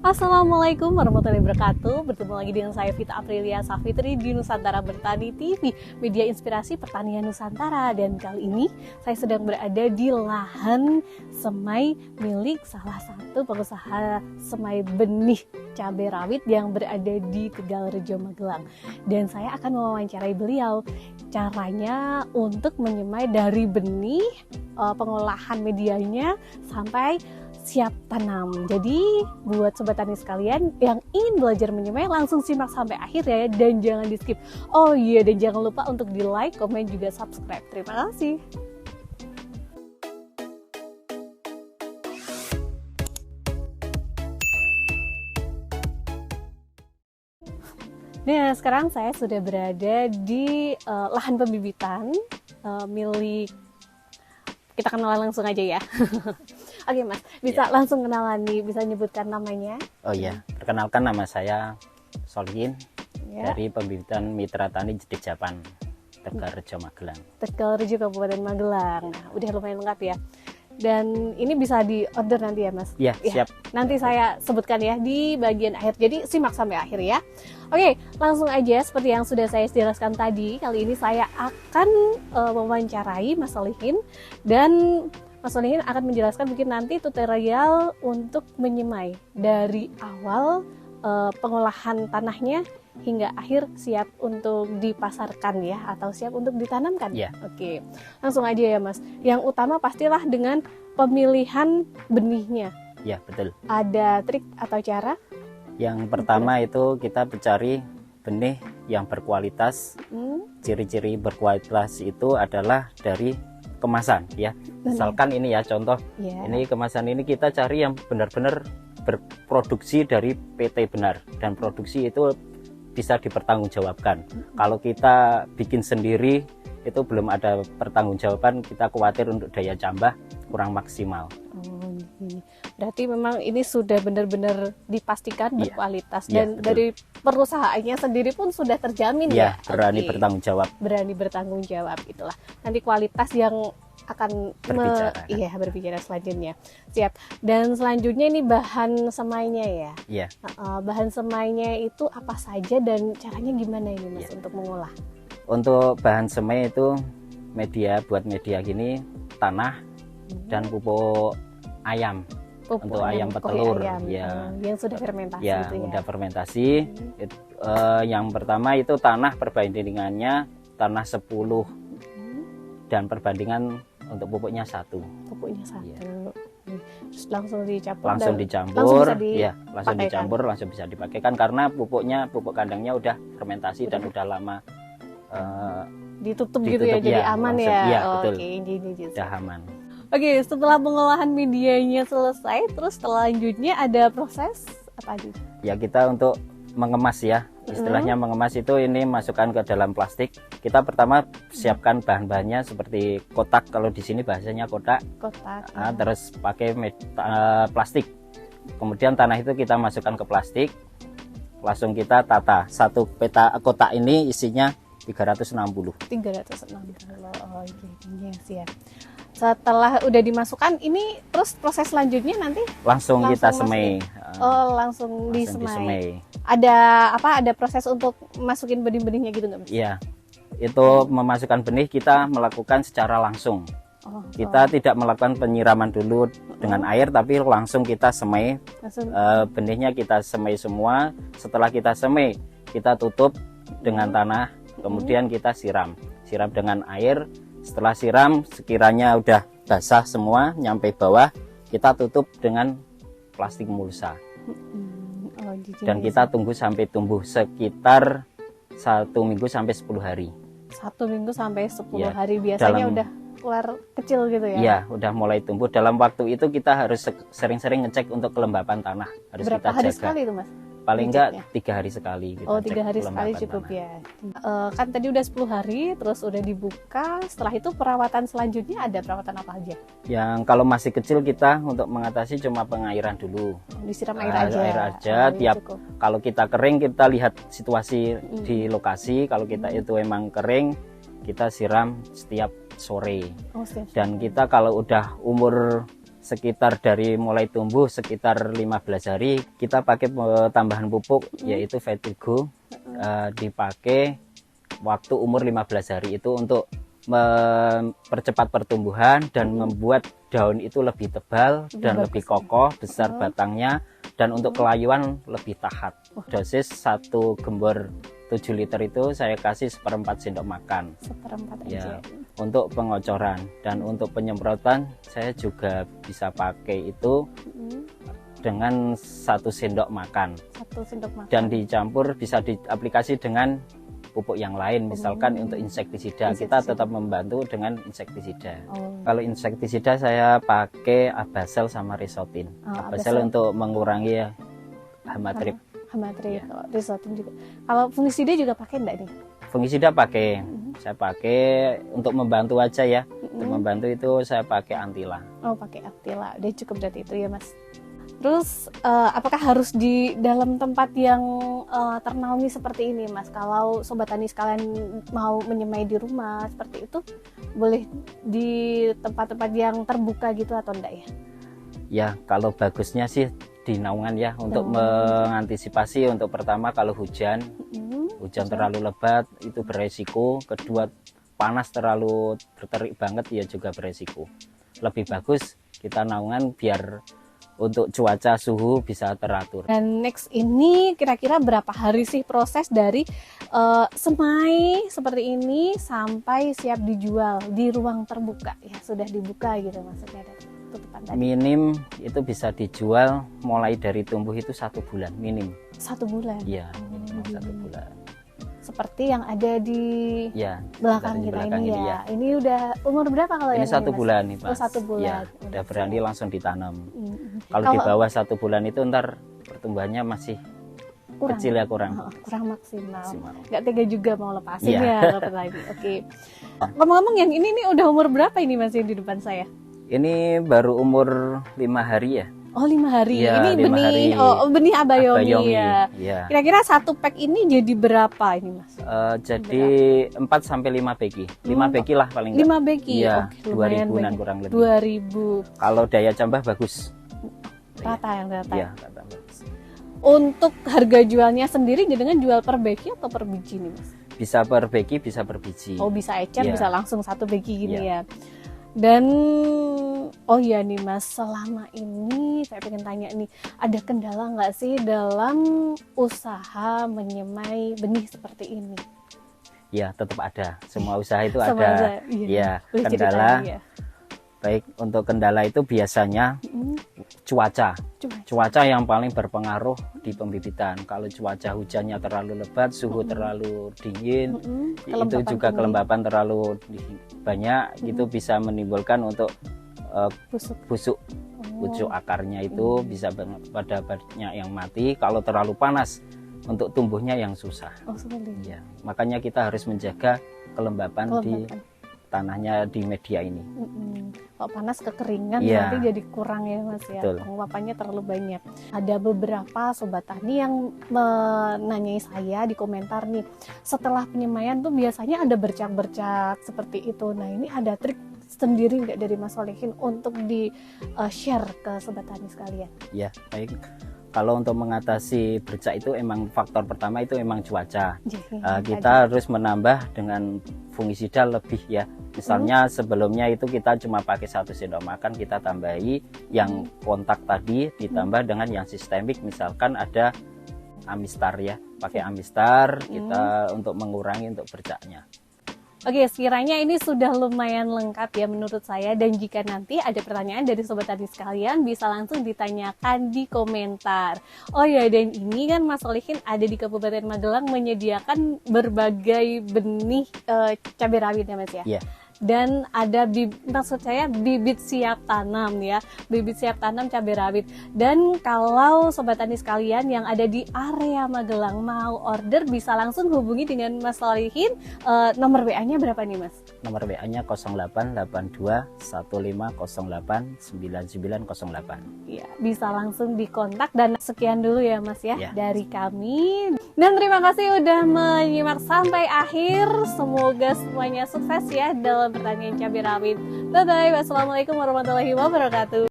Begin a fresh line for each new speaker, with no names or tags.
Assalamualaikum warahmatullahi wabarakatuh. Bertemu lagi dengan saya Vita Aprilia Safitri di Nusantara Bertani TV, media inspirasi pertanian Nusantara. Dan kali ini saya sedang berada di lahan semai milik salah satu pengusaha semai benih cabai rawit yang berada di Tegalrejo, Magelang. Dan saya akan mewawancarai beliau caranya untuk menyemai dari benih, pengolahan medianya sampai siap tanam. Jadi buat sobat tani sekalian yang ingin belajar menyemai, langsung simak sampai akhir ya, dan jangan di skip. Oh iya, dan jangan lupa untuk di like, komen, juga subscribe. Terima kasih. Nah, sekarang saya sudah berada di lahan pembibitan milik, kita kenalan langsung aja ya. Oke Mas, bisa langsung kenalan nih, bisa nyebutkan namanya?
Oh iya, perkenalkan nama saya Solihin dari pembibitan Mitra Tani Jedik Japan, Tegalrejo, Magelang.
Tegalrejo, Kabupaten Magelang. Nah, udah lumayan lengkap ya. Dan ini bisa di order nanti ya Mas?
Ya, siap.
Nanti saya sebutkan ya di bagian akhir, jadi simak sampai akhir ya. Oke, langsung aja seperti yang sudah saya jelaskan tadi. Kali ini saya akan mewawancarai Mas Solihin, dan Mas Solihin akan menjelaskan mungkin nanti tutorial untuk menyemai dari awal pengolahan tanahnya hingga akhir siap untuk dipasarkan ya, atau siap untuk ditanamkan.
Ya.
Oke, langsung aja ya Mas. Yang utama pastilah dengan pemilihan benihnya.
Ya, betul.
Ada trik atau cara?
Yang pertama itu kita mencari benih yang berkualitas. Ciri-ciri berkualitas itu adalah dari kemasan ya. Misalkan ini ya contoh, ini kemasan ini kita cari yang benar-benar berproduksi dari PT benar, dan produksi itu bisa dipertanggungjawabkan. Kalau kita bikin sendiri itu belum ada pertanggungjawaban, kita khawatir untuk daya tambah kurang maksimal.
Berarti memang ini sudah benar-benar dipastikan berkualitas, dan dari perusahaannya sendiri pun sudah terjamin ya.
Berani bertanggung jawab.
Berani bertanggung jawab, itulah nanti kualitas yang akan berbicara selanjutnya. Siap. Dan selanjutnya ini bahan semainya ya.
Iya.
Bahan semainya itu apa saja dan caranya gimana ini Mas untuk mengolah?
Untuk bahan semai itu buat media gini, tanah dan pupuk ayam. Untuk ayam petelur ya,
yang sudah fermentasi
ya,
itu ya.
Udah fermentasi. Yang pertama itu tanah, perbandingannya tanah 10 dan perbandingan untuk pupuknya 1.
Pupuknya 1 ya. Terus langsung dicampur,
langsung dicampur, langsung bisa dipakaikan karena pupuk kandangnya udah fermentasi dan udah lama
ditutup gitu ya, jadi aman ya.
Iya, betul.
Udah
aman.
Oke, setelah pengolahan medianya selesai, terus selanjutnya ada proses apa aja?
Ya, kita untuk mengemas ya, istilahnya mengemas itu ini masukkan ke dalam plastik. Kita pertama siapkan bahan-bahannya seperti kotak, kalau di sini bahasanya kotak. Terus pakai plastik. Kemudian tanah itu kita masukkan ke plastik, langsung kita tata. Satu kotak ini isinya 360.
Oh iya, siap. Setelah udah dimasukkan ini, terus proses selanjutnya nanti
langsung kita semai.
Langsung disemai. Ada proses untuk masukin benih-benihnya gitu nggak Mas?
Iya, itu memasukkan benih kita melakukan secara langsung. Kita tidak melakukan penyiraman dulu dengan air, tapi langsung kita semai. Benihnya kita semai semua. Setelah kita semai, kita tutup dengan tanah, kemudian kita siram dengan air. Setelah siram, sekiranya udah basah semua nyampe bawah, kita tutup dengan plastik mulsa. Dan kita tunggu sampai tumbuh sekitar 1 minggu sampai 10 hari.
1 minggu sampai 10 hari biasanya udah keluar kecil gitu ya?
Iya, udah mulai tumbuh. Dalam waktu itu kita harus sering-sering ngecek untuk kelembapan tanah. Harus
berapa
kita
hari
jaga.
Sekali itu Mas?
Paling enggak 3 hari sekali.
3 hari sekali cukup ya. Kan tadi udah 10 hari, terus udah dibuka. Setelah itu perawatan selanjutnya ada perawatan apa aja?
Yang kalau masih kecil kita untuk mengatasi cuma pengairan dulu.
Disiram air aja.
Kalau kita kering, kita lihat situasi di lokasi. Kalau kita itu emang kering, kita siram setiap sore. Dan kita kalau udah umur sekitar dari mulai tumbuh sekitar 15 hari kita pakai tambahan pupuk yaitu Vertigo. Dipakai waktu umur 15 hari itu untuk mempercepat pertumbuhan dan membuat daun itu lebih tebal dan lebih kokoh, besar batangnya, dan untuk kelayuan lebih tahan. Dosis 1 gembor 7 liter itu saya kasih 1/4 sendok makan.
1/4
ya,
aja.
Untuk pengocoran dan untuk penyemprotan saya juga bisa pakai itu dengan 1 sendok makan.
1 sendok makan. Dan
dicampur bisa diaplikasi dengan pupuk yang lain, misalkan untuk insektisida. Kita tetap membantu dengan insektisida. Kalau insektisida saya pakai Abasel sama Risotin. Abasel untuk mengurangi hama trip.
Ya. Risotin juga. Kalau fungisida juga pakai enggak nih?
Fungisida pakai. Saya pakai untuk membantu aja ya. Untuk membantu itu saya pakai Antila.
Oh, pakai Antila. Udah cukup berarti itu ya, Mas. Terus apakah harus di dalam tempat yang ternaungi seperti ini, Mas? Kalau sobat tani sekalian mau menyemai di rumah seperti itu, boleh di tempat-tempat yang terbuka gitu atau enggak ya?
Ya, kalau bagusnya sih di naungan ya, untuk mengantisipasi. Untuk pertama kalau hujan terlalu lebat itu beresiko. Kedua panas terlalu berterik banget ya juga beresiko. Lebih bagus kita naungan biar untuk cuaca suhu bisa teratur.
Dan next ini kira-kira berapa hari sih proses dari semai seperti ini sampai siap dijual di ruang terbuka ya, sudah dibuka gitu maksudnya dari tutupan tadi?
Minim itu bisa dijual mulai dari tumbuh itu 1 bulan minim.
1 bulan?
Iya, 1 bulan.
Seperti yang ada di belakang kita ini ya. Ini udah umur berapa kalau
ini
yang
1 bulan nih, Mas.
1 bulan.
Ya, udah berani langsung ditanam. Kalau di bawah 1 bulan itu ntar pertumbuhannya masih kecil ya, kurang
maksimal. Nggak tega juga mau lepasin ya lagi. Oke. Ngomong-ngomong yang ini nih udah umur berapa ini Mas yang di depan saya?
Ini baru umur 5 hari ya.
Oh, 5 hari.
Ya,
ini benih benih abayomi ya. Kira-kira 1 pack ini jadi berapa ini, Mas?
Jadi 4 sampai 5 beki. 5 beki lah paling enggak.
5 beki.
Iya, 2000-an kurang lebih.
2000.
Kalau daya tambah bagus.
Rata.
Iya, rata bagus.
Untuk harga jualnya sendiri dengan jual per beki atau per biji nih, Mas?
Bisa per beki, bisa per biji.
Oh, bisa ecer, bisa langsung 1 beki gini ya. Dan oh ya nih Mas, selama ini saya pengen tanya nih, ada kendala nggak sih dalam usaha menyemai benih seperti ini?
Ya, tetap ada. Semua usaha itu ada. Ya, kendala. Baik, untuk kendala itu biasanya cuaca yang paling berpengaruh di pembibitan. Kalau cuaca hujannya terlalu lebat, suhu terlalu dingin, itu juga kelembapan terlalu banyak, itu bisa menimbulkan untuk busuk akarnya itu bisa pada banyak yang mati. Kalau terlalu panas untuk tumbuhnya yang susah. Ya, makanya kita harus menjaga kelembapan di tanahnya, di media ini.
Kalau panas kekeringan nanti jadi kurang ya Mas ya. Penguapannya terlalu banyak. Ada beberapa sobat tani yang menanyai saya di komentar nih, setelah penyemaian tuh biasanya ada bercak-bercak seperti itu. Nah, ini ada trik sendiri nggak dari Mas Solihin untuk di share ke sobat tani sekalian? Ya,
baik. Kalau untuk mengatasi bercak itu emang faktor pertama itu emang cuaca. Kita harus menambah dengan fungisida lebih ya. Misalnya sebelumnya itu kita cuma pakai 1 sendok makan, kita tambahi yang kontak tadi ditambah dengan yang sistemik, misalkan ada Amistar ya. Pakai Amistar kita untuk mengurangi untuk bercaknya.
Oke, sekiranya ini sudah lumayan lengkap ya menurut saya, dan jika nanti ada pertanyaan dari sobat tani sekalian bisa langsung ditanyakan di komentar. Oh ya, dan ini kan Mas Solihin ada di Kabupaten Magelang menyediakan berbagai benih cabai rawit ya Mas ya? Iya. Dan ada maksud saya bibit siap tanam ya, bibit siap tanam cabai rawit. Dan kalau sobat tani sekalian yang ada di area Magelang mau order bisa langsung hubungi dengan Mas Solihin. Nomor WA-nya berapa nih Mas?
Nomor WA-nya 0882 1508 9908.
Ya, bisa langsung dikontak. Dan sekian dulu ya Mas ya dari kami. Dan terima kasih udah menyimak sampai akhir. Semoga semuanya sukses ya dalam pertanian cabai rawit. Bye bye. Wassalamualaikum warahmatullahi wabarakatuh.